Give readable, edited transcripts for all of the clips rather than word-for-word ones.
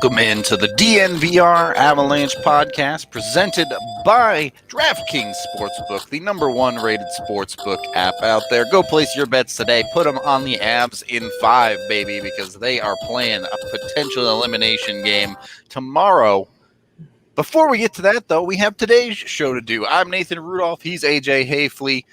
Welcome into the DNVR Avalanche Podcast, presented by DraftKings Sportsbook, the #1 rated sportsbook app out there. Go place your bets today. Put them on the Avs in 5, baby, because they are playing a potential elimination game tomorrow. Before we get to that, though, we have today's show to do. I'm Nathan Rudolph. He's AJ Hayfley.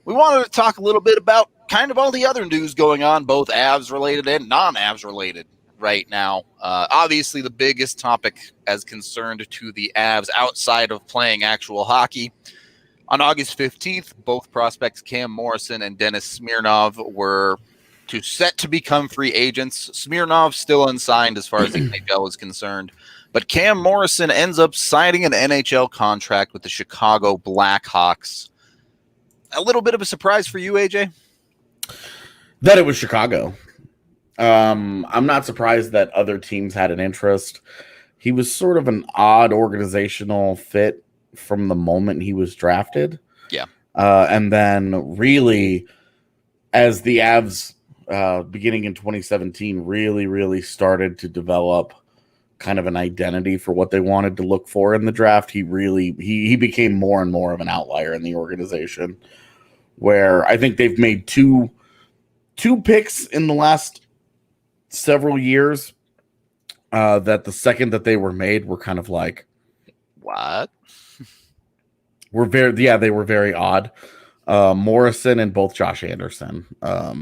We wanted to talk a little bit about kind of all the other news going on, both Avs related and non-Avs related right now. Obviously, the biggest topic as concerned to the Avs outside of playing actual hockey. On August 15th, both prospects Cam Morrison and Dennis Smirnov were set to become free agents. Smirnov still unsigned as far as the NHL is concerned, but Cam Morrison ends up signing an NHL contract with the Chicago Blackhawks. A little bit of a surprise for you, AJ? That it was Chicago. I'm not surprised that other teams had an interest. He was sort of an odd organizational fit from the moment he was drafted. Yeah. And then really, as the Avs beginning in 2017 really started to develop kind of an identity for what they wanted to look for in the draft, he became more and more of an outlier in the organization, where I think they've made two picks in the last several years that the second that they were made were kind of like, what? They were very odd. Morrison and both Josh Anderson. I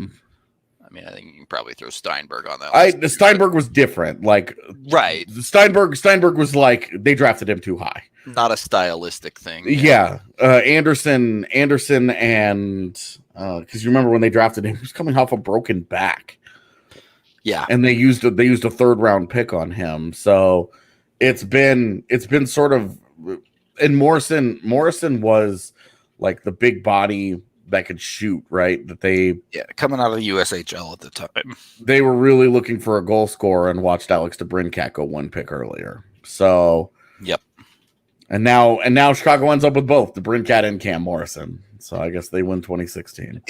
think you can probably throw Steinberg on that. Steinberg was different. Like, right. Steinberg was like, they drafted him too high. Not a stylistic thing. Yeah. Anderson and because you remember when they drafted him, he was coming off a broken back. Yeah. And they used a third round pick on him. So it's been sort of, and Morrison was like the big body that could shoot, right? Coming out of the USHL at the time. They were really looking for a goal scorer and watched Alex DeBrincat go one pick earlier. So yep. And now Chicago ends up with both DeBrincat and Cam Morrison. So I guess they win 2016.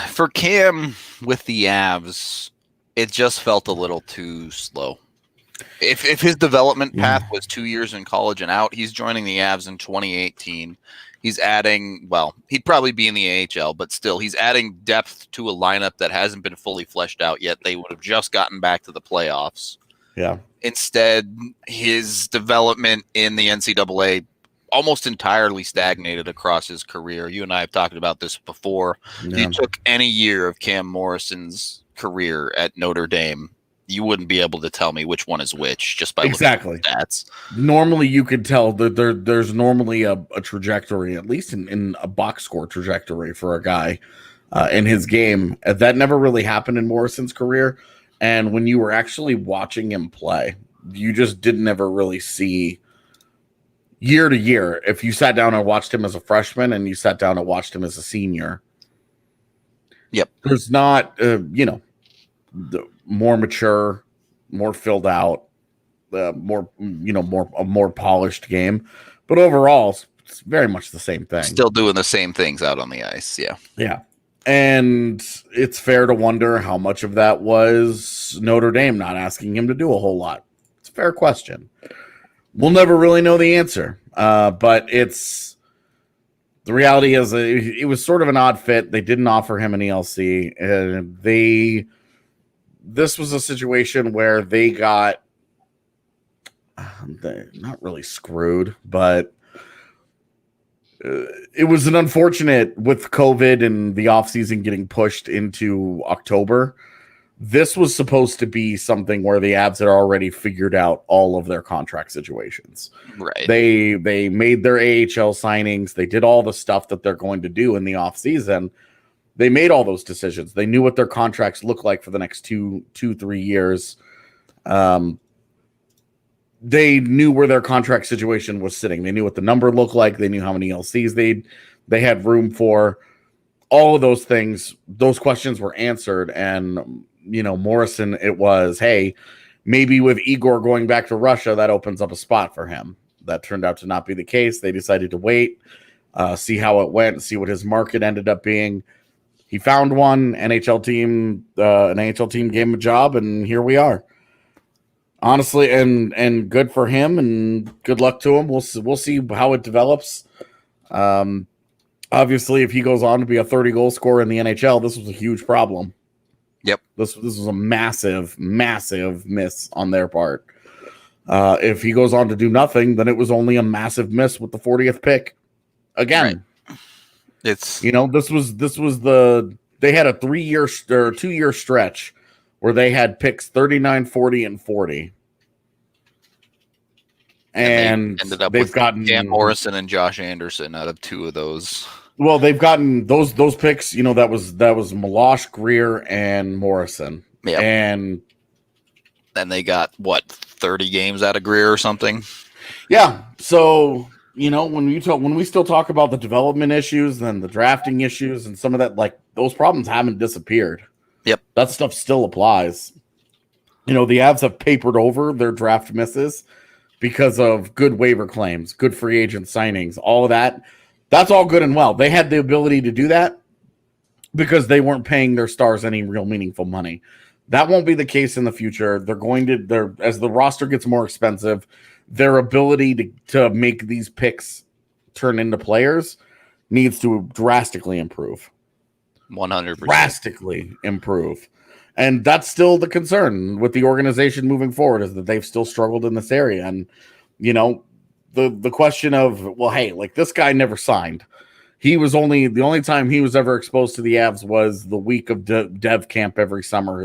For Cam with the Avs, it just felt a little too slow. If his development path was 2 years in college and out, he's joining the Avs in 2018. He's adding, he'd probably be in the AHL, but still, he's adding depth to a lineup that hasn't been fully fleshed out yet. They would have just gotten back to the playoffs. Yeah. Instead, his development in the NCAA almost entirely stagnated across his career. You and I have talked about this before. Yeah. You took any year of Cam Morrison's career at Notre Dame, you wouldn't be able to tell me which one is which just by looking at the stats. Normally, you could tell that there's normally a trajectory, at least in a box score trajectory for a guy in his game. That never really happened in Morrison's career. And when you were actually watching him play, you just didn't ever really see year to year. If you sat down and watched him as a freshman and you sat down and watched him as a senior, yep, there's not, the more mature, more filled out, a more polished game. But overall, it's very much the same thing. Still doing the same things out on the ice. Yeah. Yeah. And it's fair to wonder how much of that was Notre Dame not asking him to do a whole lot. It's a fair question. We'll never really know the answer. But the reality is it was sort of an odd fit. They didn't offer him an ELC. And this was a situation where they got not really screwed, but it was an unfortunate with COVID and the offseason getting pushed into October. This was supposed to be something where the Avs had already figured out all of their contract situations. Right. They made their AHL signings. They did all the stuff that they're going to do in the offseason. They made all those decisions. They knew what their contracts look like for the next 3 years. They knew where their contract situation was sitting. They knew what the number looked like. They knew how many LCs they had room for. All of those things, those questions were answered. And, Morrison, it was, hey, maybe with Igor going back to Russia, that opens up a spot for him. That turned out to not be the case. They decided to wait, see how it went, see what his market ended up being. He found one. An NHL team gave him a job, and here we are. Honestly, and good for him, and good luck to him. We'll see how it develops. Obviously, if he goes on to be a 30-goal scorer in the NHL, this was a huge problem. Yep. This was a massive miss on their part. If he goes on to do nothing, then it was only a massive miss with the 40th pick. Again, right. It's this was they had a 3-year or 2-year stretch where they had picks 39, 40, and 40. And they ended up they've with gotten Dan Morrison and Josh Anderson out of 2 of those. Well, they've gotten those picks, that was Milosh, Greer, and Morrison. Yep. And then they got 30 games out of Greer or something. Yeah. So, when we still talk about the development issues and the drafting issues and some of that, like, those problems haven't disappeared. Yep. That stuff still applies. The Avs have papered over their draft misses because of good waiver claims, good free agent signings, all of that. That's all good and well. They had the ability to do that because they weren't paying their stars any real meaningful money. That won't be the case in the future. As the roster gets more expensive, their ability to make these picks turn into players needs to drastically improve. 100%. Drastically improve. And that's still the concern with the organization moving forward, is that they've still struggled in this area. And, the question of, well, hey, like, this guy never signed. The only time he was ever exposed to the Avs was the week of dev camp every summer.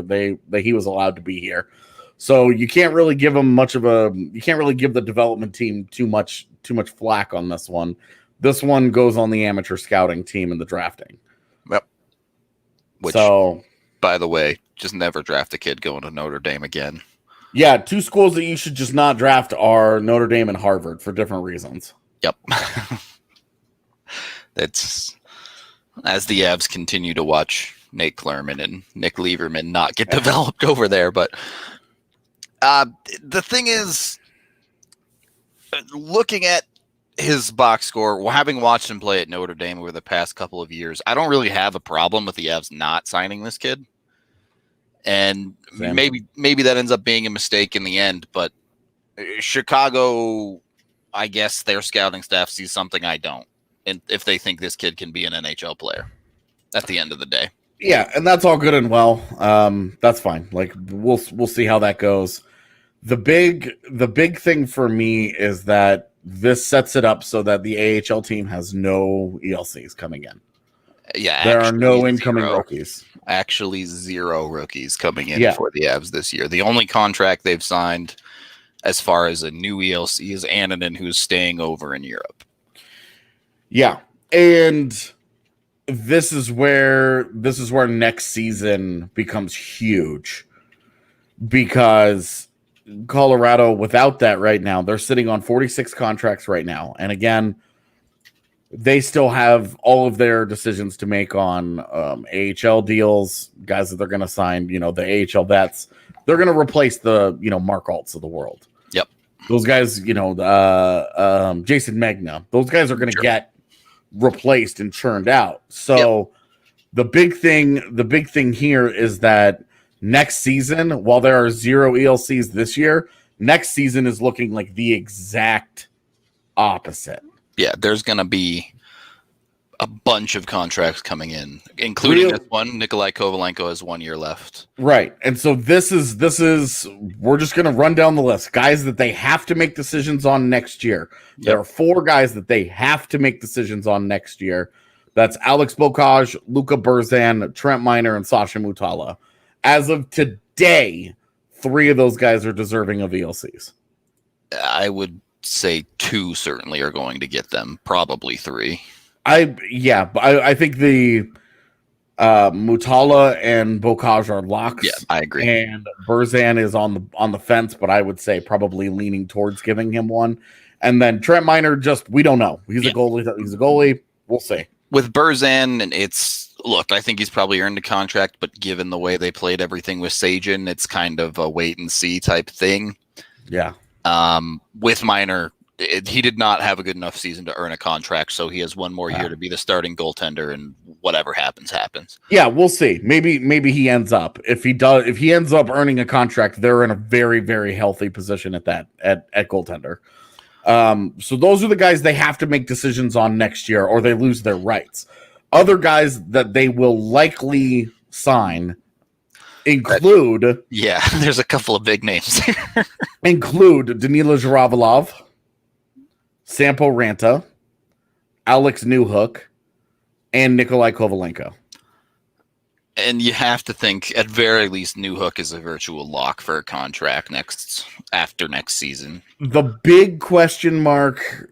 He was allowed to be here. So you can't really give him you can't really give the development team too much flack on this one. This one goes on the amateur scouting team and the drafting. Yep. Which, by the way, just never draft a kid going to Notre Dame again. Yeah, 2 schools that you should just not draft are Notre Dame and Harvard for different reasons. Yep. That's as the Avs continue to watch Nate Klerman and Nick Lieberman not get developed over there. But the thing is, looking at his box score, having watched him play at Notre Dame over the past couple of years, I don't really have a problem with the Avs not signing this kid. And maybe that ends up being a mistake in the end. But Chicago, I guess their scouting staff sees something I don't. And if they think this kid can be an NHL player at the end of the day. Yeah, and that's all good and well. That's fine. Like, we'll see how that goes. The big thing for me is that this sets it up so that the AHL team has no ELCs coming in. Yeah, there are no incoming rookies. Actually, 0 rookies coming in for the Avs this year. The only contract they've signed as far as a new ELC is Annunen, who's staying over in Europe. Yeah, and this is where next season becomes huge, because Colorado, without that right now, they're sitting on 46 contracts right now. And again, they still have all of their decisions to make on AHL deals, guys that they're going to sign, the AHL vets. They're going to replace the, Mark Alts of the world. Yep. Those guys, Jason Magna, those guys are going to get replaced and churned out. So the big thing here is that next season, while there are 0 ELCs this year, next season is looking like the exact opposite. Yeah, there's going to be a bunch of contracts coming in, including this one. Nikolai Kovalenko has 1 year left. Right. And so this is we're just going to run down the list. Guys that they have to make decisions on next year. Yep. There are 4 guys that they have to make decisions on next year. That's Alex Bocage, Luka Burzan, Trent Miner, and Sasha Mutala. As of today, 3 of those guys are deserving of ELCs. I would say 2 certainly are going to get them. Probably 3. I think the Mutala and Bocage are locks. Yeah, I agree. And Burzan is on the fence, but I would say probably leaning towards giving him one. And then Trent Miner, we don't know. He's a goalie. He's a goalie. We'll see. With Burzan, I think he's probably earned a contract, but given the way they played everything with Sajin, it's kind of a wait and see type thing. Yeah. With Miner, he did not have a good enough season to earn a contract, so he has one more year to be the starting goaltender, and whatever happens, happens. Yeah, we'll see. Maybe he ends up. If he ends up earning a contract, they're in a very, very healthy position at goaltender. So those are the guys they have to make decisions on next year, or they lose their rights. Other guys that they will likely sign include there's a couple of big names there. include Danila Zhiravalov, Sampo Ranta, Alex Newhook, and Nikolai Kovalenko. And you have to think, at very least, Newhook is a virtual lock for a contract after next season. The big question mark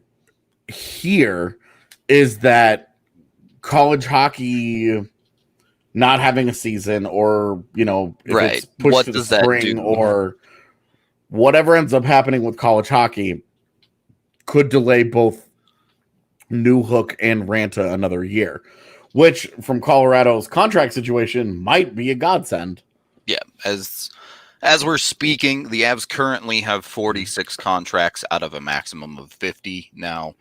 here is that college hockey not having a season, or if it's pushed what to the does that spring, do? or whatever ends up happening with college hockey could delay both Newhook and Ranta another year, which from Colorado's contract situation might be a godsend. Yeah, as we're speaking, the Avs currently have 46 contracts out of a maximum of 50. Now,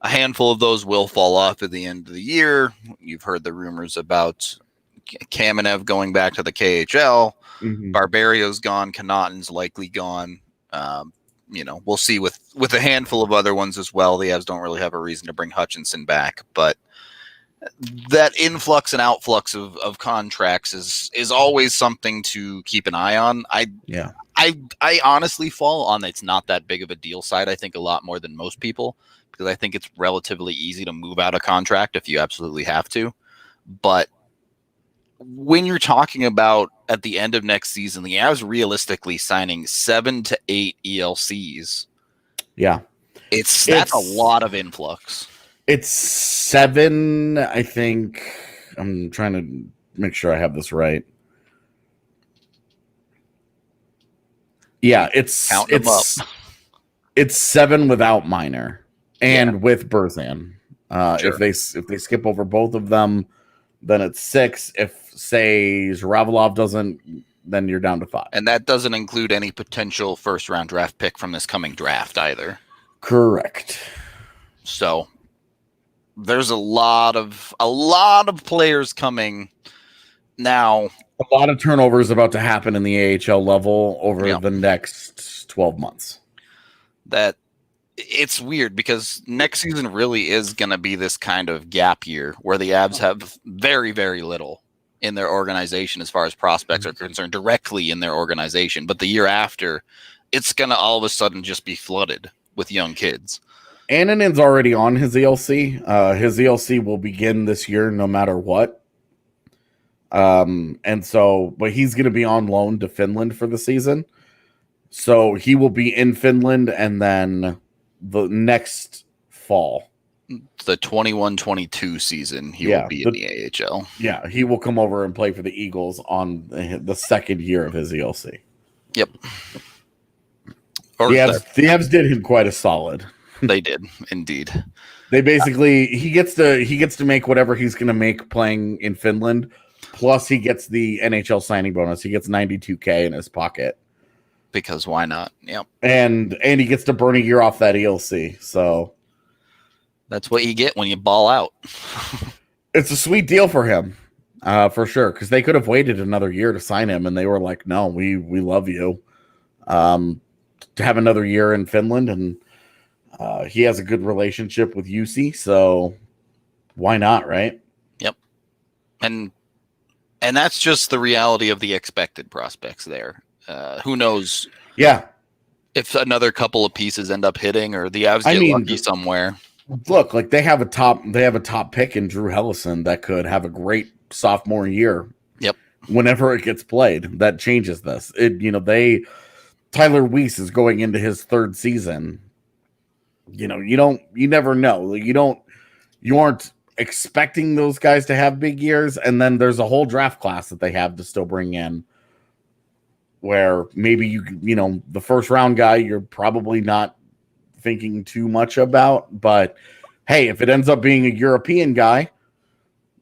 a handful of those will fall off at the end of the year. You've heard the rumors about Kamenev going back to the KHL. Mm-hmm. Barbario's gone. Connaughton's likely gone. We'll see with a handful of other ones as well. The Avs don't really have a reason to bring Hutchinson back, but that influx and outflux of contracts is always something to keep an eye on. I honestly fall on it's not that big of a deal side. I think a lot more than most people, because I think it's relatively easy to move out a contract if you absolutely have to. But when you're talking about at the end of next season, the Avs realistically signing 7 to 8 ELCs. Yeah. That's a lot of influx. It's 7, I think. I'm trying to make sure I have this right. Yeah, it's 7 without Minor and with Berzan. Sure. If they skip over both of them, then it's 6. If, say, Zhiravalov doesn't, then you're down to 5. And that doesn't include any potential first-round draft pick from this coming draft either. Correct. So there's a lot of players coming now. A lot of turnovers about to happen in the AHL level over the next 12 months. That it's weird because next season really is going to be this kind of gap year where the Avs have very, very little in their organization as far as prospects are concerned, directly in their organization. But the year after, it's going to all of a sudden just be flooded with young kids. Anninen's already on his ELC. His ELC will begin this year no matter what. But he's going to be on loan to Finland for the season. So he will be in Finland, and then the next fall, the 21-22 season, he will be in the AHL. Yeah, he will come over and play for the Eagles on the second year of his ELC. Yep. The Avs did him quite a solid. They did, indeed. They basically he gets to make whatever he's going to make playing in Finland, plus he gets the NHL signing bonus. He gets $92K in his pocket. Because why not? Yep. And he gets to burn a year off that ELC. So that's what you get when you ball out. It's a sweet deal for him, for sure. Because they could have waited another year to sign him, and they were like, "No, we love you." To have another year in Finland, and he has a good relationship with UC, so why not, right? Yep. And that's just the reality of the expected prospects there. Who knows? Yeah. If another couple of pieces end up hitting, or the Avs get lucky somewhere. Look, like they have a top pick in Drew Hellison that could have a great sophomore year. Yep. Whenever it gets played, that changes this. Tyler Weiss is going into his third season. You never know. You aren't expecting those guys to have big years, and then there's a whole draft class that they have to still bring in, where maybe the first round guy you're probably not thinking too much about, but hey, if it ends up being a European guy,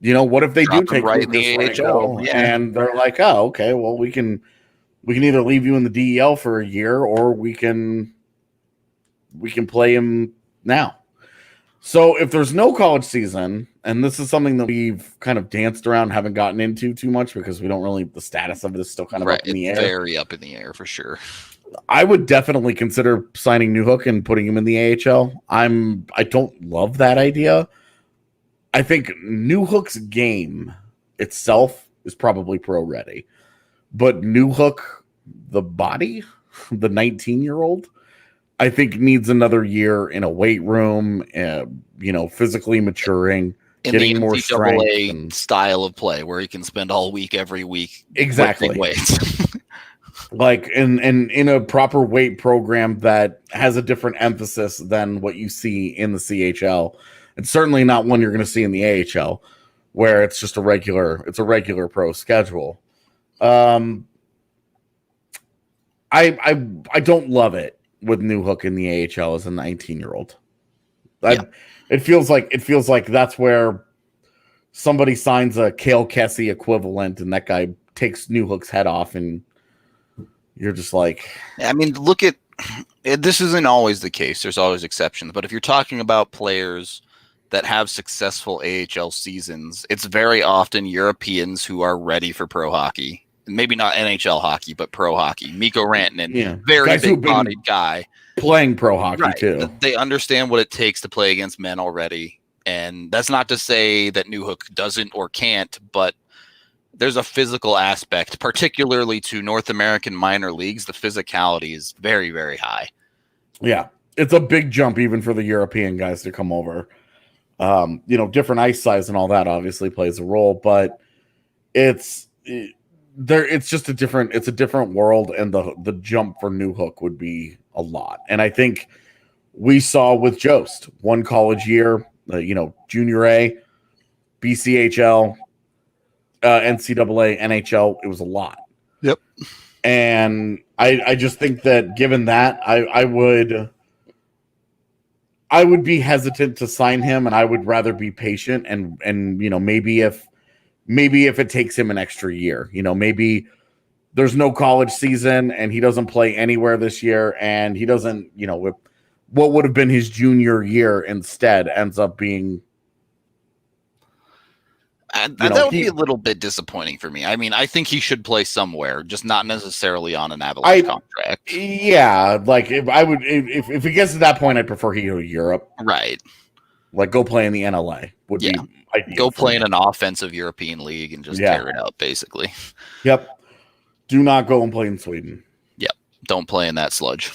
what if they do take right in the AHL, and they're like, oh, okay, well we can either leave you in the DEL for a year, or we can we can play him now. So if there's no college season, and this is something that we've kind of danced around, haven't gotten into too much because we don't really, the status of it is still kind of up in the air. Very up in the air for sure. I would definitely consider signing Newhook and putting him in the AHL. I don't love that idea. I think Newhook's game itself is probably pro ready, but Newhook, the body, the 19-year-old, I think needs another year in a weight room, physically maturing, getting more strength and style of play where he can spend all week, every week, exactly weights. Like in a proper weight program that has a different emphasis than what you see in the CHL. It's certainly not one you're going to see in the AHL, where it's just a regular pro schedule. I don't love it with Newhook in the AHL as a 19-year-old. It feels like that's where somebody signs a Cale Kessie equivalent, and that guy takes Newhook's head off, and you're just like, I mean, look at this. Isn't always the case. There's always exceptions, but if you're talking about players that have successful AHL seasons, it's very often Europeans who are ready for pro hockey. Maybe not NHL hockey, but pro hockey. Mikko Rantanen, very big-bodied guy. Playing pro hockey, too. They understand what it takes to play against men already. And that's not to say that Newhook doesn't or can't, but there's a physical aspect, particularly to North American minor leagues. The physicality is very, very high. Yeah, it's a big jump even for the European guys to come over. Different ice size and all that obviously plays a role, but it's just a different world, and the jump for Newhook would be a lot. And I think we saw with Jost, one college year, junior A, BCHL, NCAA, NHL, it was a lot. Yep. And I just think that given that, I would be hesitant to sign him, and I would rather be patient and maybe if it takes him an extra year, maybe there's no college season and he doesn't play anywhere this year, and he doesn't, what would have been his junior year instead ends up being. That would be a little bit disappointing for me. I mean, I think he should play somewhere, just not necessarily on an Avalanche contract. Yeah, like if it gets to that point, I'd prefer he go to Europe. Right. Like go play in the NLA would be ideal. Go play in an offensive European league and just tear it up, basically. Yep. Do not go and play in Sweden. Yep. Don't play in that sludge.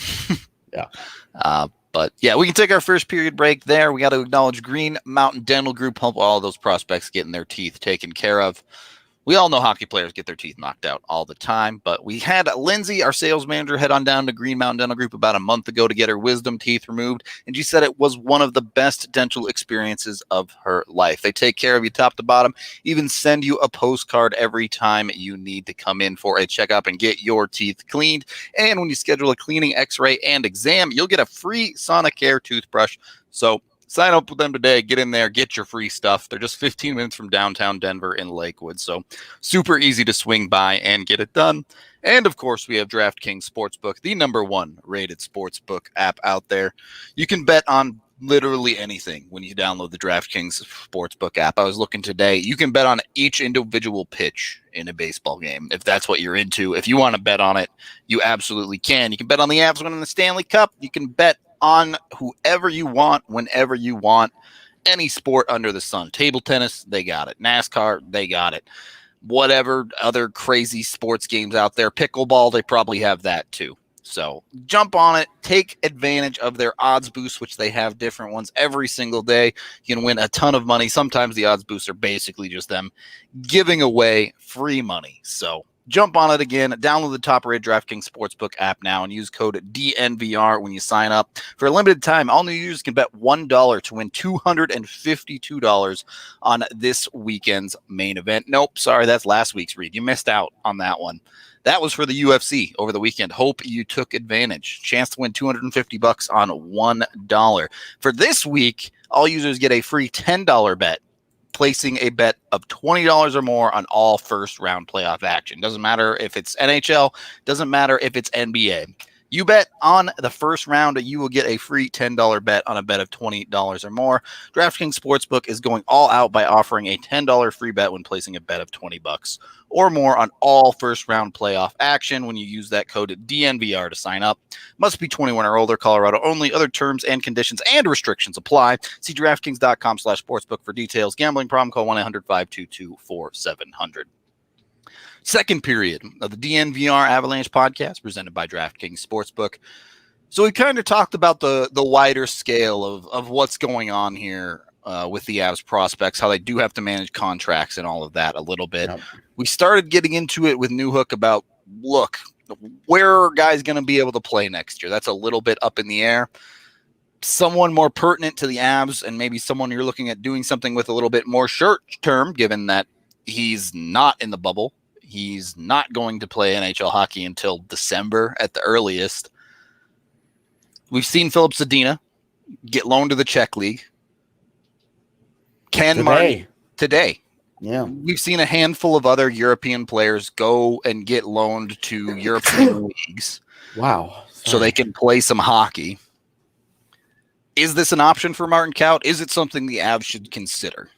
Yeah. But yeah, we can take our first period break there. We got to acknowledge Green Mountain Dental Group, help all those prospects getting their teeth taken care of. We all know hockey players get their teeth knocked out all the time, but we had Lindsay, our sales manager, head on down to Green Mountain Dental Group about a month ago to get her wisdom teeth removed, and she said it was one of the best dental experiences of her life. They take care of you top to bottom, even send you a postcard every time you need to come in for a checkup and get your teeth cleaned. And when you schedule a cleaning, x-ray, and exam, you'll get a free Sonicare toothbrush. So sign up with them today. Get in there. Get your free stuff. They're just 15 minutes from downtown Denver in Lakewood. So super easy to swing by and get it done. And, of course, we have DraftKings Sportsbook, the #1 rated sportsbook app out there. You can bet on literally anything when you download the DraftKings Sportsbook app. I was looking today. You can bet on each individual pitch in a baseball game if that's what you're into. If you want to bet on it, you absolutely can. You can bet on the Avs winning the Stanley Cup. You can bet on whoever you want, whenever you want, any sport under the sun. Table tennis, they got it. NASCAR, they got it. Whatever other crazy sports games out there. Pickleball, they probably have that too. So jump on it. Take advantage of their odds boosts, which they have different ones every single day. You can win a ton of money. Sometimes the odds boosts are basically just them giving away free money. So jump on it again. Download the top-rated DraftKings Sportsbook app now and use code DNVR when you sign up. For a limited time, all new users can bet $1 to win $252 on this weekend's main event. Nope, sorry, that's last week's read. You missed out on that one. That was for the UFC over the weekend. Hope you took advantage. Chance to win $250 on $1. For this week, all users get a free $10 bet, placing a bet of $20 or more on all first round playoff action. Doesn't matter if it's NHL, doesn't matter if it's NBA. You bet on the first round, you will get a free $10 bet on a bet of $20 or more. DraftKings Sportsbook is going all out by offering a $10 free bet when placing a bet of $20 or more on all first round playoff action when you use that code DNVR to sign up. Must be 21 or older, Colorado only. Other terms and conditions and restrictions apply. See DraftKings.com/sportsbook for details. Gambling problem, call 1-800-522-4700. Second period of the DNVR Avalanche Podcast presented by DraftKings Sportsbook. So we kind of talked about the wider scale of what's going on here with the Avs prospects, how they do have to manage contracts and all of that a little bit. Yep. We started getting into it with Newhook about, look, where are guys going to be able to play next year? That's a little bit up in the air. Someone more pertinent to the Avs and maybe someone you're looking at doing something with a little bit more short term, given that he's not in the bubble. He's not going to play NHL hockey until December at the earliest. We've seen Filip Zadina get loaned to the Czech League. Today. Yeah. We've seen a handful of other European players go and get loaned to European leagues. Wow. So they can play some hockey. Is this an option for Martin Kaut? Is it something the Avs should consider?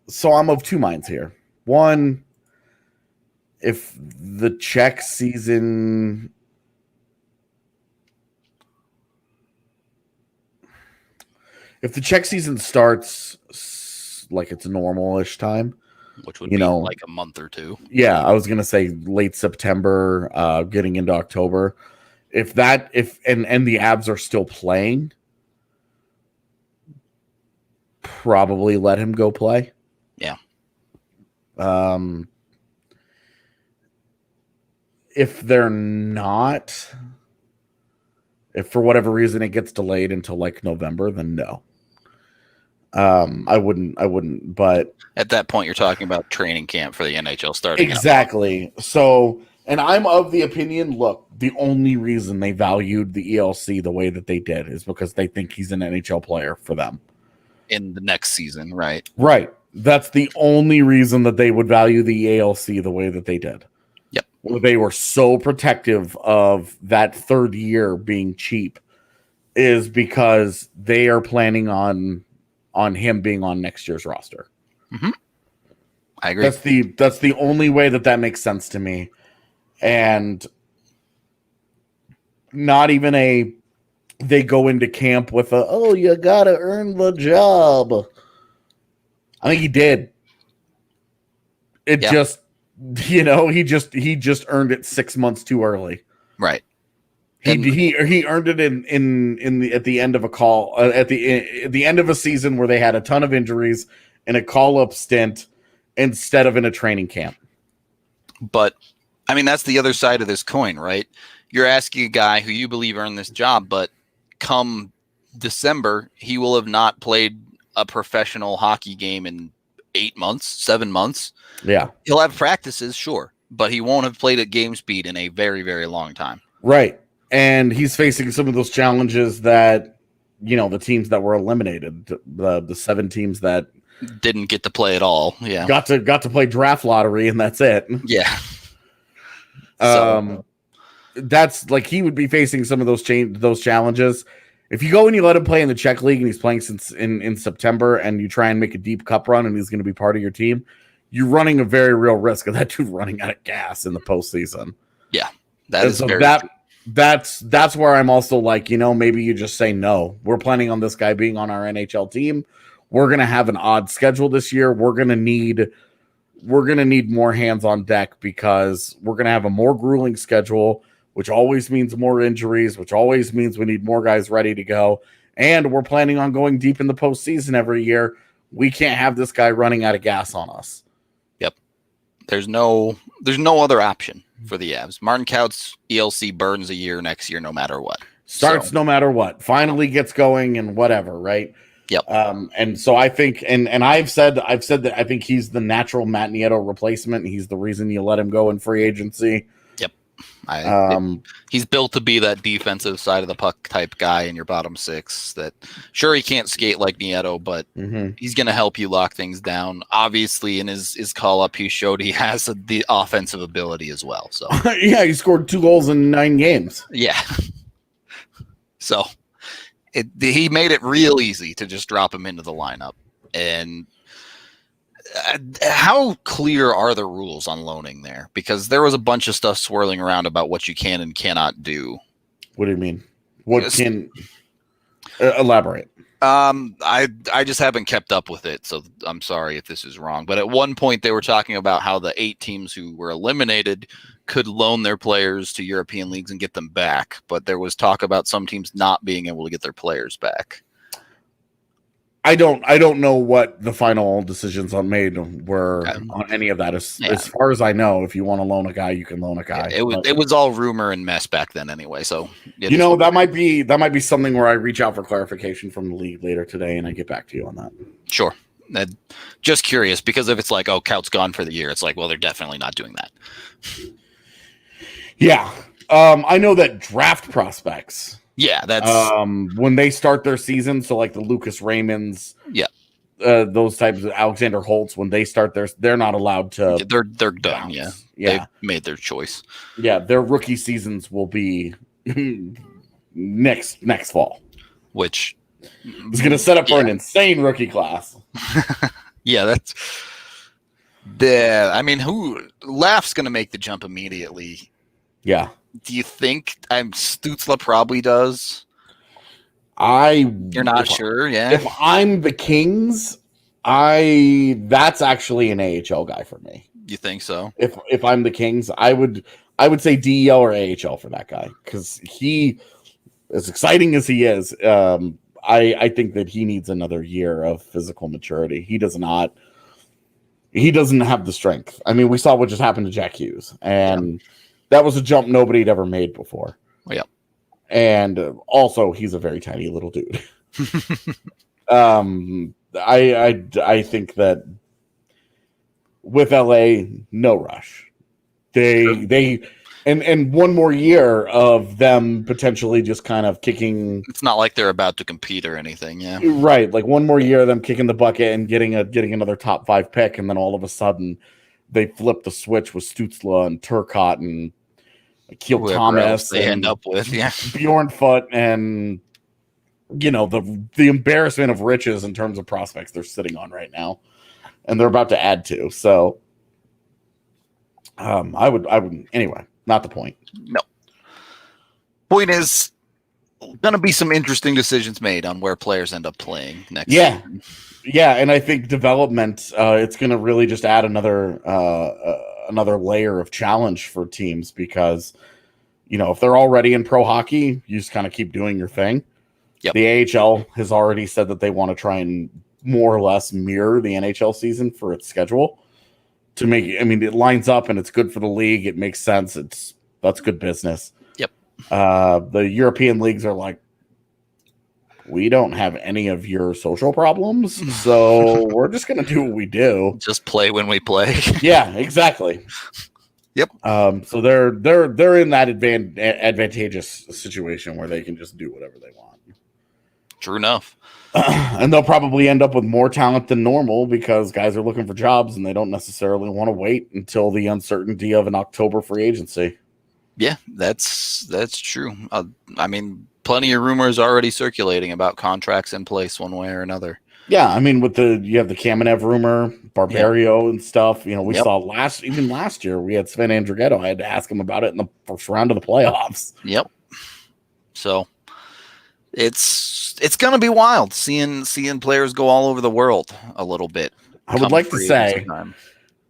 So I'm of two minds here. One, if the Czech season starts like it's normal-ish time, which would be like a month or two. Yeah, I was gonna say late September, getting into October. If the Avs are still playing, probably let him go play. Yeah. If they're not, if for whatever reason it gets delayed until like November, then no. I wouldn't, but at that point you're talking about training camp for the NHL starting. Exactly. So, and I'm of the opinion, look, the only reason they valued the ELC the way that they did is because they think he's an NHL player for them in the next season, right? Right. That's the only reason that they would value the ALC the way that they did. Yep. They were so protective of that third year being cheap is because they are planning on him being on next year's roster. Mm-hmm. I agree. That's the only way that makes sense to me. And not even they go into camp with you got to earn the job. I think he did. It just, he just earned it 6 months too early. Right. He earned it at the end of a call at the end of a season where they had a ton of injuries in a call-up stint instead of in a training camp. But I mean, that's the other side of this coin, right? You're asking a guy who you believe earned this job, but come December, he will have not played a professional hockey game in 8 months, 7 months. Yeah. He'll have practices, sure, but he won't have played at game speed in a very, very long time. Right. And he's facing some of those challenges that, the teams that were eliminated, the 7 teams that didn't get to play at all. Yeah. Got to play draft lottery and that's it. Yeah. That's like he would be facing some of those challenges. If you go and you let him play in the Czech League and he's playing since in September and you try and make a deep cup run and he's going to be part of your team, you're running a very real risk of that dude running out of gas in the postseason. Yeah. That's where I'm also like, maybe you just say no. We're planning on this guy being on our NHL team. We're going to have an odd schedule this year. We're going to need more hands on deck because we're going to have a more grueling schedule, which always means more injuries, which always means we need more guys ready to go. And we're planning on going deep in the postseason every year. We can't have this guy running out of gas on us. Yep. There's no other option for the Avs. Martin Kaut's ELC burns a year next year, no matter what. Starts no matter what. Finally gets going and whatever, right? Yep. And so I think, and I've said that I think he's the natural Matt Nieto replacement. He's the reason you let him go in free agency. Yep. He's built to be that defensive side of the puck type guy in your bottom six. That sure he can't skate like Nieto, but he's going to help you lock things down. Obviously, in his call up, he showed he has the offensive ability as well. So yeah, he scored 2 goals in 9 games. Yeah, so he made it real easy to just drop him into the lineup. And how clear are the rules on loaning there? Because there was a bunch of stuff swirling around about what you can and cannot do. What do you mean? What can elaborate? I just haven't kept up with it, so I'm sorry if this is wrong. But at one point they were talking about how the 8 teams who were eliminated could loan their players to European leagues and get them back. But there was talk about some teams not being able to get their players back. I don't know what the final decisions were on any of that. As far as I know, if you want to loan a guy, you can loan a guy. Yeah, it was all rumor and mess back then anyway. So that might be something where I reach out for clarification from the league later today, and I get back to you on that. Sure. Just curious, because if it's like, oh, Cout's gone for the year, it's like, well, they're definitely not doing that. Yeah. I know that draft prospects. Yeah, that's when they start their season. So like the Lucas Raymonds, those types of Alexander Holtz, when they start they're not allowed to. They're done. Yeah, they've made their choice. Yeah, their rookie seasons will be next fall, which is going to set up for an insane rookie class. Yeah, that's the. I mean, who Laugh's going to make the jump immediately? Yeah. Do you think Stützle probably does? You're not sure, yeah. If I'm the Kings, that's actually an AHL guy for me. You think so? If I'm the Kings, I would say DEL or AHL for that guy, because he, as exciting as he is, I think that he needs another year of physical maturity. He doesn't have the strength. I mean, we saw what just happened to Jack Hughes, and that was a jump nobody had ever made before. Yeah. And also, he's a very tiny little dude. I think that with LA, no rush. They and one more year of them potentially just kind of kicking. It's not like they're about to compete or anything, yeah. Right, like one more year of them kicking the bucket and getting another top 5 pick, and then all of a sudden they flip the switch with Stützle and Turcotte and Akil Thomas. They end up with Bjorn Foote, and the embarrassment of riches in terms of prospects they're sitting on right now, and they're about to add to. So, I would anyway. Not the point. No. Point is, going to be some interesting decisions made on where players end up playing next season. Yeah, and I think development, it's going to really just add another layer of challenge for teams, because, if they're already in pro hockey, you just kind of keep doing your thing. Yep. The AHL has already said that they want to try and more or less mirror the NHL season for its schedule to make it lines up and it's good for the league. It makes sense. That's good business. Yep. The European leagues are like, we don't have any of your social problems, so we're just going to do what we do. Just play when we play. Yeah, exactly. Yep. So they're in that advantageous situation where they can just do whatever they want. True enough. And they'll probably end up with more talent than normal, because guys are looking for jobs and they don't necessarily want to wait until the uncertainty of an October free agency. Yeah, that's true. Plenty of rumors already circulating about contracts in place one way or another. Yeah, you have the Kamenev rumor, Barbario and stuff. We saw last year we had Sven Andrighetto. I had to ask him about it in the first round of the playoffs. Yep. So it's going to be wild seeing players go all over the world a little bit. I would like to say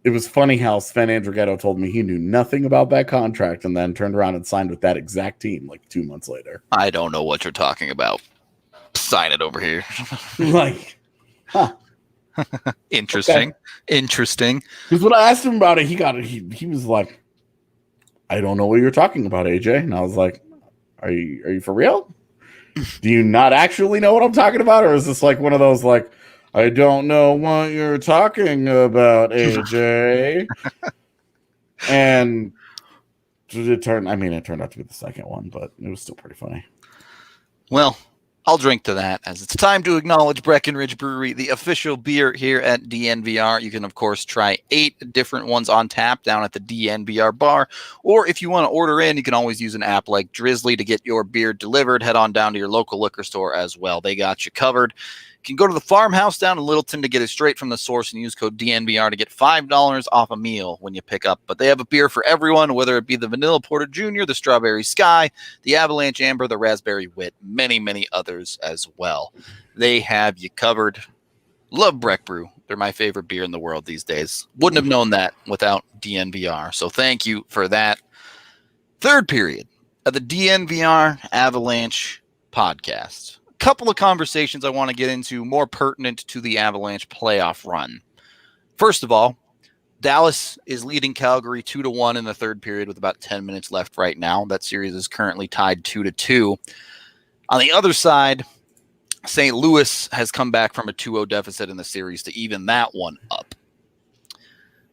it was funny how Sven Andrighetto told me he knew nothing about that contract and then turned around and signed with that exact team like 2 months later. I don't know what you're talking about. Sign it over here. Like, huh. Interesting. Okay. Interesting. Because when I asked him about it, he was like, I don't know what you're talking about, AJ. And I was like, are you for real? Do you not actually know what I'm talking about? Or is this like one of those like, I don't know what you're talking about, AJ? And it turned out to be the second one, but it was still pretty funny. Well, I'll drink to that, as it's time to acknowledge Breckenridge Brewery, the official beer here at DNVR. You can, of course, try 8 different ones on tap down at the DNVR bar. Or if you want to order in, you can always use an app like Drizzly to get your beer delivered. Head on down to your local liquor store as well. They got you covered. You can go to the farmhouse down in Littleton to get it straight from the source and use code DNVR to get $5 off a meal when you pick up. But they have a beer for everyone, whether it be the Vanilla Porter Jr., the Strawberry Sky, the Avalanche Amber, the Raspberry Wit, many, many others as well. They have you covered. Love Breck Brew. They're my favorite beer in the world these days. Wouldn't have known that without DNVR. So thank you for that. Third period of the DNVR Avalanche Podcast. Couple of conversations I want to get into more pertinent to the Avalanche playoff run. First of all, Dallas is leading Calgary 2-1 in the third period with about 10 minutes left right now. That series is currently tied 2-2. On the other side, St. Louis has come back from a 2-0 deficit in the series to even that one up.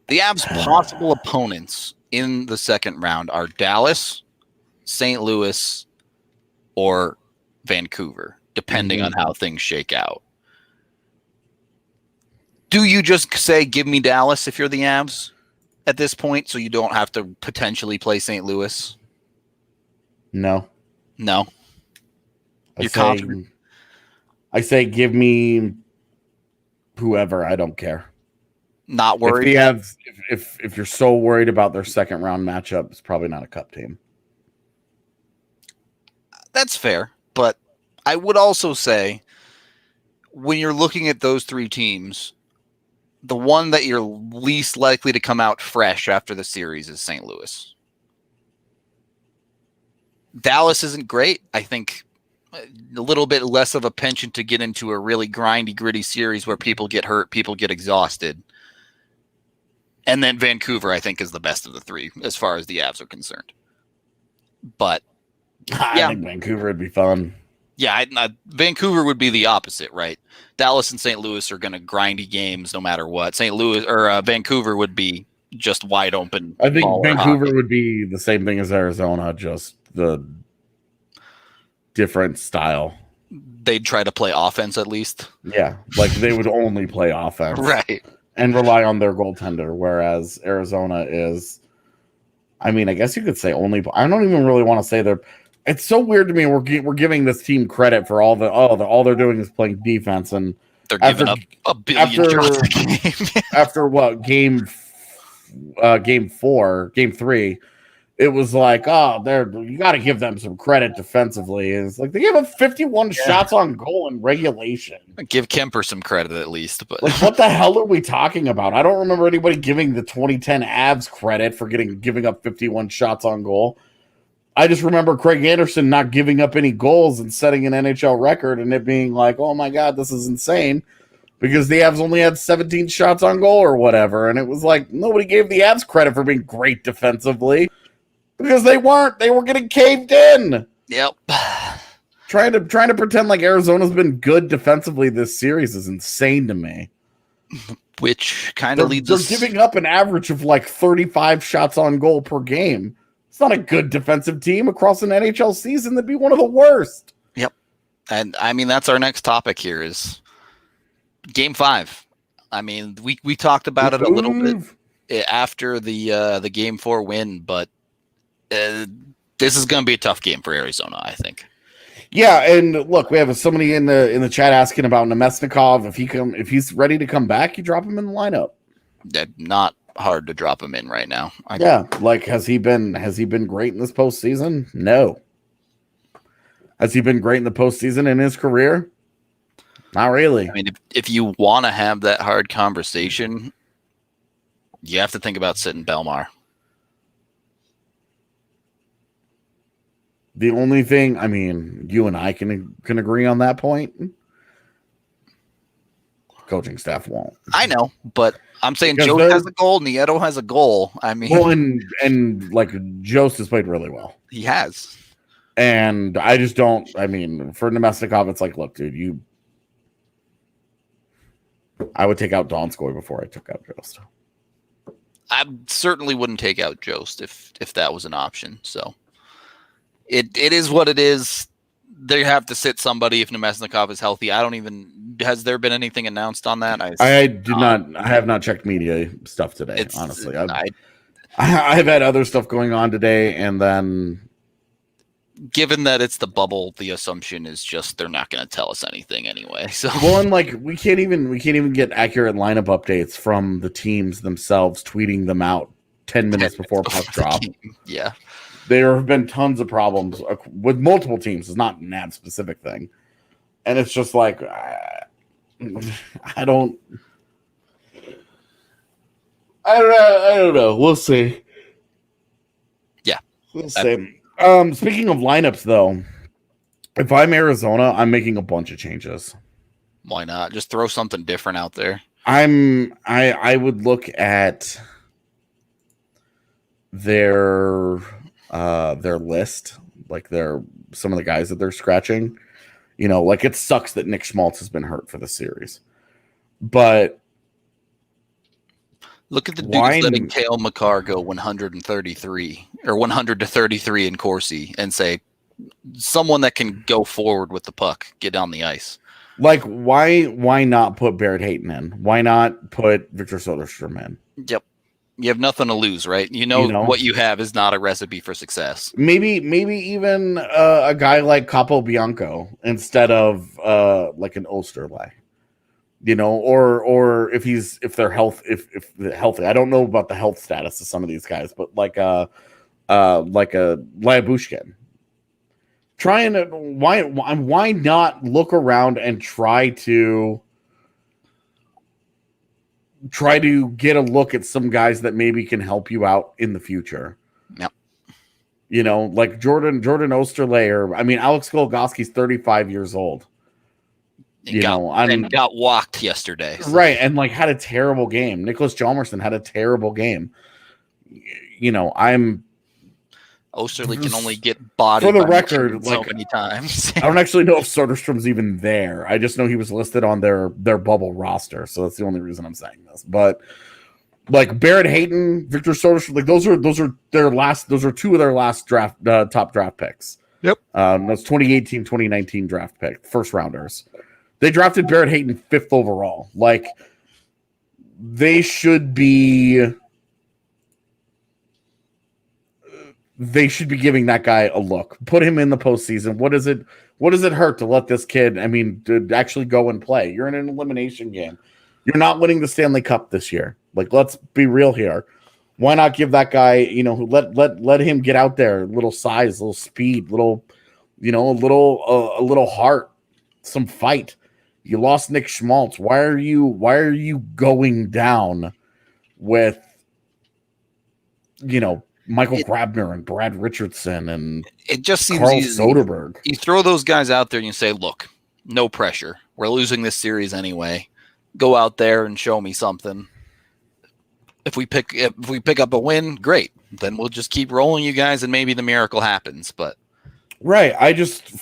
The Avs' possible opponents in the second round are Dallas, St. Louis, or Vancouver, depending on how things shake out. Do you just say, give me Dallas if you're the Avs at this point, so you don't have to potentially play St. Louis? No. You're confident? I say, give me whoever. I don't care. Not worried? If you're so worried about their second round matchup, it's probably not a cup team. That's fair, but I would also say, when you're looking at those 3 teams, the one that you're least likely to come out fresh after the series is St. Louis. Dallas isn't great. I think a little bit less of a penchant to get into a really grindy, gritty series where people get hurt, people get exhausted. And then Vancouver, I think, is the best of the 3 as far as the Avs are concerned. But I think Vancouver would be fun. Yeah, Vancouver would be the opposite, right? Dallas and St. Louis are going to grindy games no matter what. Vancouver would be just wide open. I think Vancouver would be the same thing as Arizona, just the different style. They'd try to play offense at least. Yeah, like they would only play offense. Right. And rely on their goaltender, whereas Arizona is, I guess you could say only, I don't even really want to say they're. It's so weird to me. We're giving this team credit for all they're doing is playing defense, and they're giving up a billion shots a game. After what game 3, it was like, you got to give them some credit defensively. And it's like they gave up 51 shots on goal in regulation. Give Kemper some credit at least, but like, what the hell are we talking about? I don't remember anybody giving the 2010 Avs credit for giving up 51 shots on goal. I just remember Craig Anderson not giving up any goals and setting an NHL record, and it being like, oh my God, this is insane, because the Avs only had 17 shots on goal or whatever. And it was like, nobody gave the Avs credit for being great defensively, because they weren't. They were getting caved in. Yep. Trying to pretend like Arizona's been good defensively this series is insane to me. Which kind of leads us... They're giving up an average of like 35 shots on goal per game. It's not a good defensive team across an NHL season. That'd be one of the worst. Yep. And that's our next topic here is Game 5. We talked about it a little bit after the Game 4 win, but this is going to be a tough game for Arizona, I think. Yeah, and look, we have somebody in the chat asking about Nemesnikov. If he's ready to come back, you drop him in the lineup. Not hard to drop him in right now. Has he been great in this postseason? No. Has he been great in the postseason in his career? Not really. If you want to have that hard conversation, you have to think about sitting Belmar. The only thing, you and I can agree on that point. Coaching staff won't. I know, but I'm saying Joe has a goal, Nieto has a goal. Well, and like Jost has played really well. He has. And I just don't, for Nemesnikov, it's like, look, dude, I would take out Donskoy before I took out Jost. I certainly wouldn't take out Jost if that was an option. So it is what it is. They have to sit somebody if Nemesnikov is healthy. Has there been anything announced on that? I have not checked media stuff today. Honestly, I've had other stuff going on today, and then given that it's the bubble, the assumption is just they're not going to tell us anything anyway. So and we can't even get accurate lineup updates from the teams themselves, tweeting them out 10 minutes before puck drop. Yeah, there have been tons of problems with multiple teams. It's not an ad specific thing, and it's just like I don't know. We'll see. Yeah, we'll see. Speaking of lineups, though, if I'm Arizona, I'm making a bunch of changes. Why not? Just throw something different out there. I would look at their list, like some of the guys that they're scratching. Like it sucks that Nick Schmaltz has been hurt for the series, but look at the dudes letting Cale Makar go 133 or 100 to 33 in Corsi and say someone that can go forward with the puck, get on the ice. Like why not put Barrett Hayton in? Why not put Victor Soderstrom in? Yep. You have nothing to lose, right? You know what you have is not a recipe for success. Maybe even a guy like Capobianco instead of like an Osterley. Or if they're healthy. I don't know about the health status of some of these guys, but like a Lyabushkin. Why not look around and try to get a look at some guys that maybe can help you out in the future. Yep. Like Jordan Osterley, or Alex Goligoski's 35 years old. And got walked yesterday. So. Right, and like had a terrible game. Nicholas Hjalmarsson had a terrible game. Osterley can only get bodied for the record so many times. I don't actually know if Soderstrom's even there. I just know he was listed on their bubble roster, so that's the only reason I'm saying this. But like Barrett Hayton, Victor Soderstrom, like those are two of their last top draft picks. Yep. That's 2018, 2019 draft pick, first rounders. They drafted Barrett Hayton 5th overall. Like they should be giving that guy a look. Put him in the postseason. What does it hurt to let this kid, to actually go and play? You're in an elimination game. You're not winning the Stanley Cup this year. Like, let's be real here. Why not give that guy, let him get out there, little size, little speed, a little heart, some fight. You lost Nick Schmaltz. Why are you going down with, Michael Grabner and Brad Richardson and it just seems Carl easy. Soderberg. You throw those guys out there and you say, look, no pressure. We're losing this series anyway. Go out there and show me something. If we pick up a win, great. Then we'll just keep rolling you guys and maybe the miracle happens. But right. I just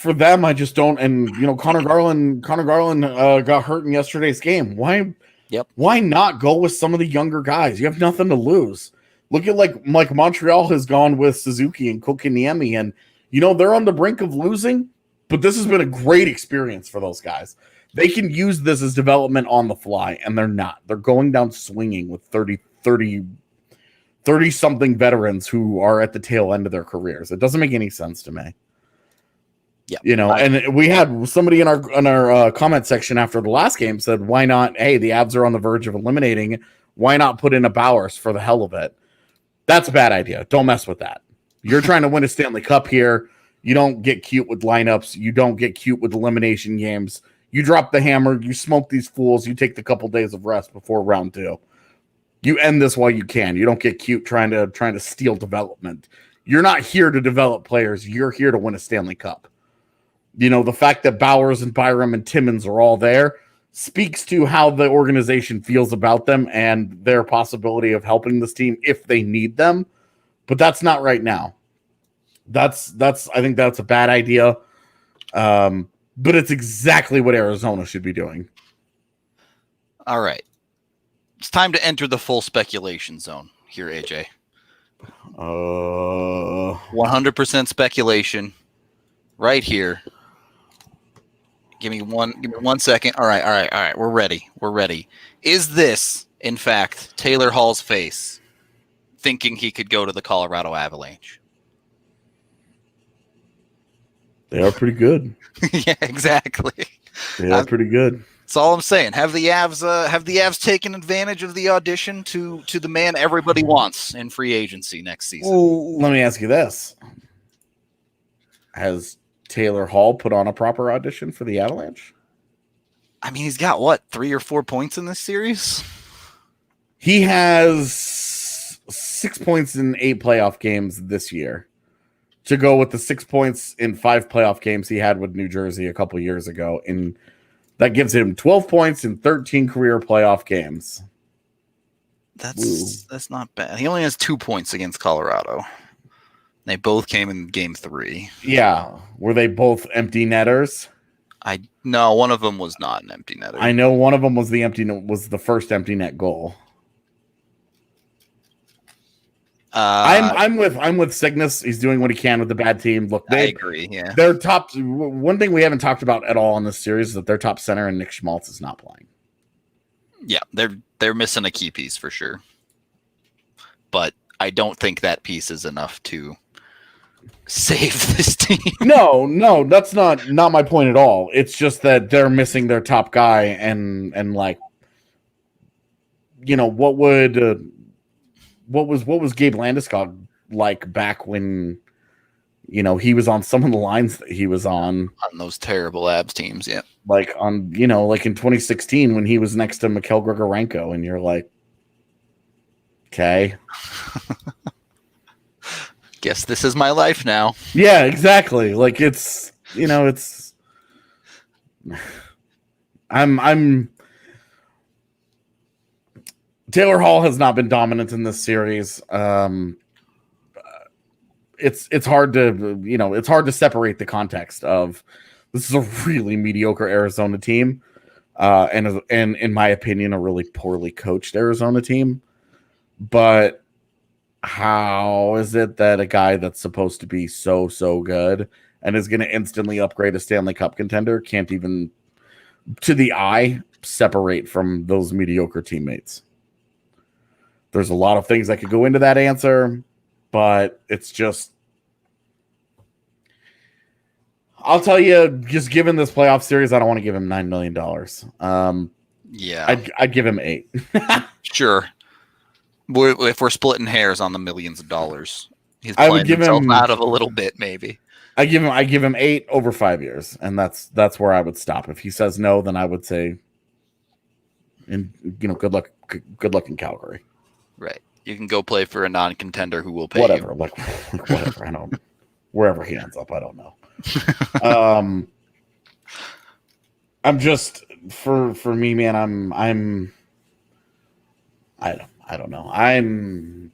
don't. And Connor Garland got hurt in yesterday's game. Why? Yep. Why not go with some of the younger guys? You have nothing to lose. Look at like Montreal has gone with Suzuki and Kokiniemi, and they're on the brink of losing, but this has been a great experience for those guys. They can use this as development on the fly, and they're not. They're going down swinging with 30 something veterans who are at the tail end of their careers. It doesn't make any sense to me. Yeah, and we had somebody in our comment section after the last game said, "Why not? Hey, the Avs are on the verge of eliminating. Why not put in a Bowers for the hell of it?" That's a bad idea. Don't mess with that. You're trying to win a Stanley Cup here. You don't get cute with lineups. You don't get cute with elimination games. You drop the hammer. You smoke these fools. You take the couple days of rest before round 2. You end this while you can. You don't get cute trying to steal development. You're not here to develop players. You're here to win a Stanley Cup. The fact that Bowers and Byram and Timmins are all there speaks to how the organization feels about them and their possibility of helping this team if they need them. But that's not right now. I think that's a bad idea. But it's exactly what Arizona should be doing. All right. It's time to enter the full speculation zone. here, AJ? 100% speculation. Right here. Give me 1 second. All right. We're ready. Is this, in fact, Taylor Hall's face thinking he could go to the Colorado Avalanche? They are pretty good. Yeah, exactly. They are pretty good. That's all I'm saying. Have the Avs taken advantage of the audition to the man everybody wants in free agency next season? Well, let me ask you this. Has Taylor Hall put on a proper audition for the Avalanche? I mean, he's got what, 3 or 4 points in this series? He has 6 points in 8 playoff games this year, to go with the 6 points in 5 playoff games he had with New Jersey a couple years ago. And that gives him 12 points in 13 career playoff games. That's not bad. He only has 2 points against Colorado. They both came in game 3. Yeah. Were they both empty netters? No, one of them was not an empty netter. I know one of them was the first empty net goal. I'm with Cygnus. He's doing what he can with the bad team. Look, I agree. Yeah, their top. One thing we haven't talked about at all in this series is that their top center and Nick Schmaltz is not playing. Yeah, they're missing a key piece for sure. But I don't think that piece is enough to save this team. No, that's not my point at all. It's just that they're missing their top guy, and like, you know, what was Gabe Landeskog like back when, you know, he was on some of the lines that he was on those terrible Abs teams? Yeah, like on, you know, like in 2016 when he was next to Mikhail Grigorenko, and you're like, okay. Guess this is my life now. Yeah, exactly. Like it's, you know, it's I'm Taylor Hall has not been dominant in this series. It's hard to, you know, it's hard to separate the context of this is a really mediocre Arizona team, and in my opinion, a really poorly coached Arizona team. But how is it that a guy that's supposed to be so good and is going to instantly upgrade a Stanley Cup contender can't even, to the eye, separate from those mediocre teammates? There's a lot of things that could go into that answer, but it's just, I'll tell you, just given this playoff series, I don't want to give him $9 million. Yeah, I'd give him 8. Sure. If we're splitting hairs on the millions of dollars, he's playing himself out of a little bit, maybe. I give him 8 over 5 years, and that's where I would stop. If he says no, then I would say, and you know, good luck in Calgary. Right, you can go play for a non-contender who will pay whatever, you. like whatever. I don't, wherever he ends up, I don't know. I'm just for me, man. I don't know. I'm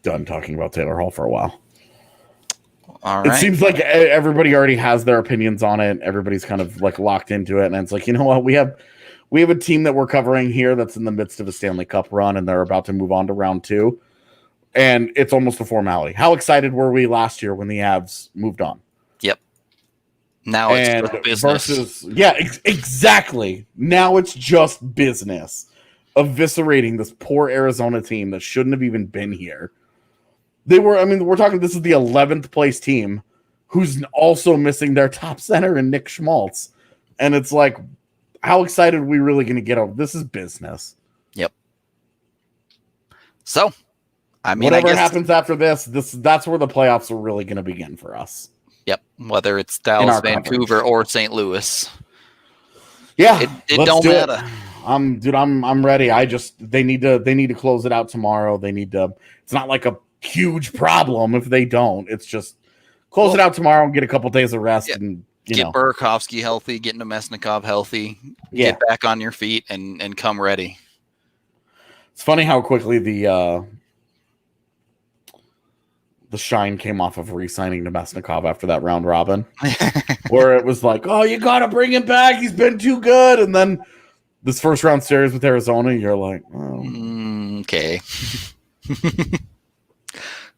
done talking about Taylor Hall for a while. All right. It seems like everybody already has their opinions on it. Everybody's kind of like locked into it, and it's like, you know what? We have a team that we're covering here that's in the midst of a Stanley Cup run, and they're about to move on to round 2, and it's almost a formality. How excited were we last year when the Avs moved on? Yep. Now it's business. Exactly. Now it's just business. Eviscerating this poor Arizona team that shouldn't have even been here. We're talking, this is the 11th place team who's also missing their top center and Nick Schmaltz. And it's like, how excited are we really going to get over? This is business. Yep. So, I mean, whatever happens after that's where the playoffs are really going to begin for us. Yep. Whether it's Dallas, Vancouver, or St. Louis. Yeah. It don't matter. I'm ready. They need to close it out tomorrow. It's not like a huge problem if they don't. It's just close it out tomorrow and get a couple days of rest and get Burakovsky healthy, get Nemesnikov healthy, get back on your feet and come ready. It's funny how quickly the shine came off of re-signing Nemesnikov after that round robin, where it was like, oh, you got to bring him back. He's been too good. And then this first round series with Arizona, you're like, oh. Okay.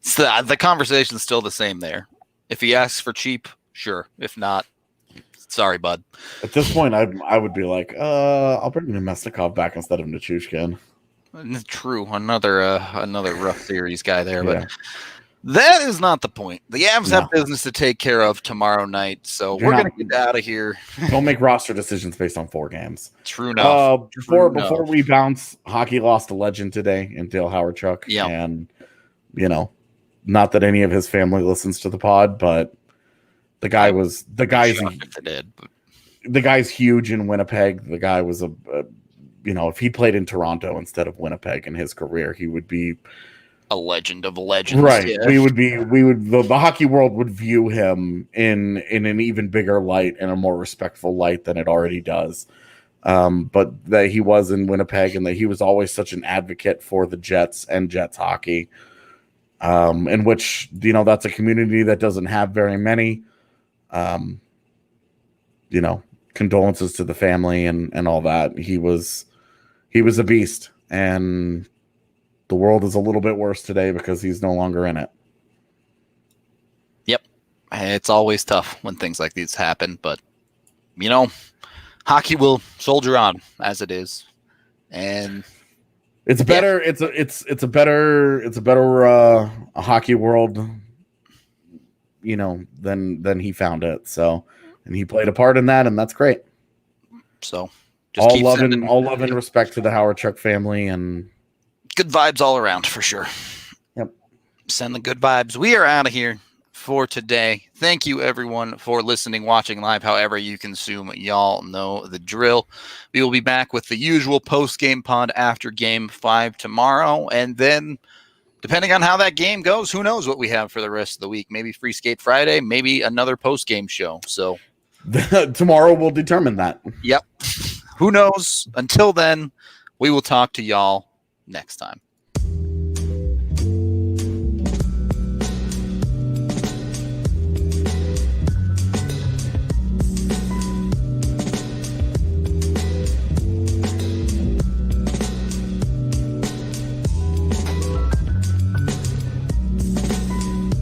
So the conversation's still the same there. If he asks for cheap, sure. If not, sorry, bud. At this point, I would be like, I'll bring Nemesnikov back instead of Nichushkin. True, another rough series guy there, Yeah. but that is not the point. The Avs have business to take care of tomorrow night, so we're going to get out of here. Don't make roster decisions based on 4 games. True enough. Before we bounce, hockey lost a legend today in Dale Hawerchuk. Yeah. And, not that any of his family listens to the pod, but the guy's huge in Winnipeg. The guy was if he played in Toronto instead of Winnipeg in his career, he would be a legend of legends. Right. Yeah. The hockey world would view him in an even bigger light and a more respectful light than it already does. But that he was in Winnipeg and that he was always such an advocate for the Jets and Jets hockey. In which, that's a community that doesn't have very many, condolences to the family and all that. He was a beast, and the world is a little bit worse today because he's no longer in it. Yep. It's always tough when things like these happen, but hockey will soldier on as it is. And it's better. Yeah. It's a better a hockey world, than he found it. So, and he played a part in that, and that's great. So, just all love and respect to the Hawerchuk family, and good vibes all around for sure. Yep. Send the good vibes. We are out of here for today. Thank you everyone for listening, watching live, however you consume. Y'all know the drill. We will be back with the usual post-game pod after Game 5 tomorrow, and then depending on how that game goes, who knows what we have for the rest of the week. Maybe Free Skate Friday, maybe another post-game show. So tomorrow will determine that. Yep. Who knows? Until then, we will talk to y'all next time.